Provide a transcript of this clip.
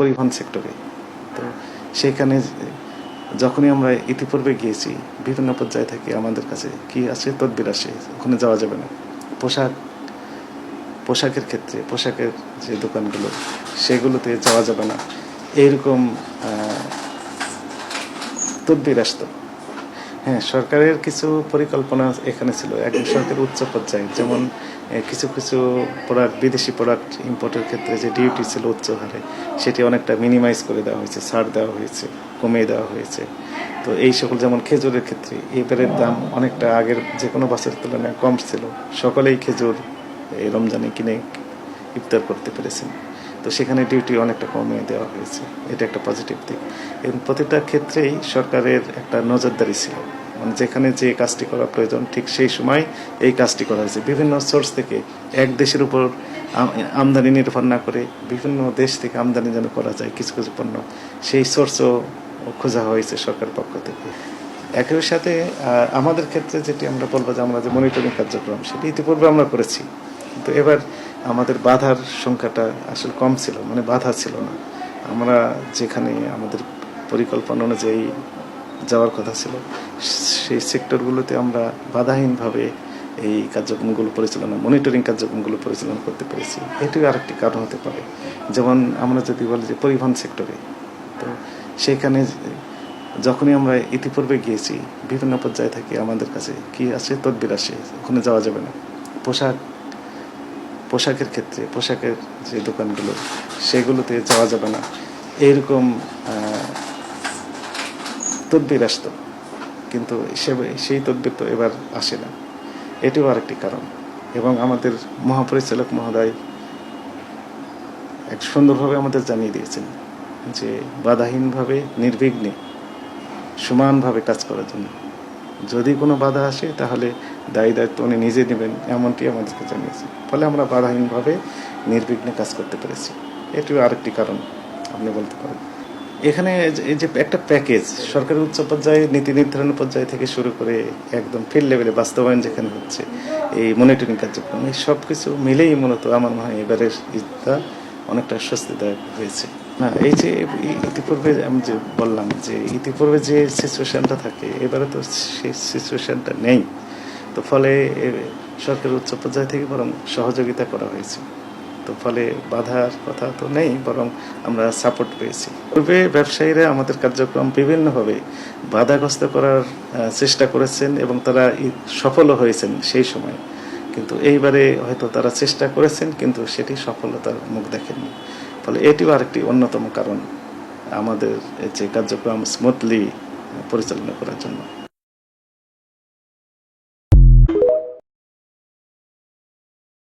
পরিবহন সেক্টরে। তো সেখানে যখনই আমরা ইতিপূর্বে গিয়েছি বিভিন্ন পর্যায়ে থেকে আমাদের কাছে কি আসে, তদবির আসে, ওখানে যাওয়া যাবে না। পোশাকের ক্ষেত্রে পোশাকের যে দোকানগুলো সেগুলোতে যাওয়া যাবে না, এইরকম তদবির আসতো। হ্যাঁ, সরকারের কিছু পরিকল্পনা এখানে ছিল একদম সরকারের উচ্চ পর্যায়ে, যেমন কিছু কিছু প্রোডাক্ট, বিদেশি প্রোডাক্ট ইম্পোর্টের ক্ষেত্রে যে ডিউটি ছিল উচ্চ হারে, সেটি অনেকটা মিনিমাইজ করে দেওয়া হয়েছে, ছাড় দেওয়া হয়েছে, কমিয়ে দেওয়া হয়েছে। তো এই সকল, যেমন খেজুরের ক্ষেত্রে এবারের দাম অনেকটা আগের যে কোনো বছরের তুলনায় কম ছিল। সকলেই খেজুর এই রমজানে কিনে ইফতার করতে পেরেছেন। তো সেখানে ডিউটি অনেকটা কমিয়ে দেওয়া হয়েছে, এটা একটা পজিটিভ দিক। এবং প্রতিটা ক্ষেত্রেই সরকারের একটা নজরদারি ছিল, মানে যেখানে যে কাজটি করা প্রয়োজন ঠিক সেই সময় এই কাজটি করা হয়েছে। বিভিন্ন সোর্স থেকে, এক দেশের উপর আমদানি নির্ভর না করে বিভিন্ন দেশ থেকে আমদানি যেন করা যায় কিছু কিছু পণ্য, সেই সোর্সও খোঁজা হয়েছে সরকারের পক্ষ থেকে। একই সাথে আমাদের ক্ষেত্রে যেটি আমরা বলবো যে আমরা যে মনিটরিং কার্যক্রম সেটি ইতিপূর্বে আমরা করেছি, কিন্তু এবার আমাদের বাধার সংখ্যাটা আসলে কম ছিল, মানে বাধা ছিল না। আমরা যেখানে আমাদের পরিকল্পনা অনুযায়ী যাওয়ার কথা ছিল সেই সেক্টরগুলোতে আমরা বাধাহীনভাবে এই কার্যক্রমগুলো পরিচালনা, মনিটরিং কার্যক্রমগুলো পরিচালনা করতে পেরেছি। এটিও আরেকটি কারণ হতে পারে। যেমন আমরা যদি বলি যে পরিবহন সেক্টরে, তো সেখানে যখনই আমরা ইতিপূর্বে গিয়েছি বিভিন্ন পর্যায়ে থেকে আমাদের কাছে কি আসে, তদবির আসে, ওখানে যাওয়া যাবে না। পোশাকের ক্ষেত্রে পোশাকের যে দোকানগুলো সেগুলোতে যাওয়া যাবে না, এইরকম তদবির আসতো। কিন্তু সেই তদবির তো এবার আসে না, এটিও আরেকটি কারণ। এবং আমাদের মহাপরিচালক মহোদয় এক সুন্দরভাবে আমাদের জানিয়ে দিয়েছেন যে বাধাহীনভাবে, নির্বিঘ্নে, সমানভাবে কাজ করার জন্য। যদি কোনো বাধা আসে তাহলে দায়ী দায়িত্ব উনি নিজে নেবেন, এমনটি আমাদেরকে জানিয়েছে। ফলে আমরা বাধাহীনভাবে নির্বিঘ্নে কাজ করতে পেরেছি, এটিও আরেকটি কারণ আপনি বলতে পারেন। এখানে এই যে একটা প্যাকেজ, সরকারের উচ্চ পর্যায়ে নীতি নির্ধারণ পর্যায় থেকে শুরু করে একদম ফিল্ড লেভেলে বাস্তবায়ন যেখানে হচ্ছে এই মনিটরিং কার্যক্রম, এই সব কিছু মিলেই মূলত আমার মনে হয় এবারের ঈদটা অনেকটা স্বস্তিদায়ক হয়েছে। না, এই যে ইতিপূর্বে আমি যে বললাম যে ইতিপূর্বে যে সিচুয়েশনটা থাকে, এবারে তো সেই সিচুয়েশনটা নেই। তো ফলে সরকারের উচ্চ পর্যায় থেকে বরং সহযোগিতা করা হয়েছে। তো ফলে বাধার কথা তো নেই, বরং আমরা সাপোর্ট পেয়েছি। পূর্বে ব্যবসায়ীরা আমাদের কার্যক্রম বিভিন্নভাবে বাধাগ্রস্ত করার চেষ্টা করেছেন এবং তারা সফলও হয়েছেন সেই সময়। কিন্তু এইবারে হয়তো তারা চেষ্টা করেছেন কিন্তু সেটি সফলতার মুখ দেখেননি। ফলে এটিও আরেকটি অন্যতম কারণ আমাদের যে কার্যক্রম স্মুথলি পরিচালনা করার জন্য।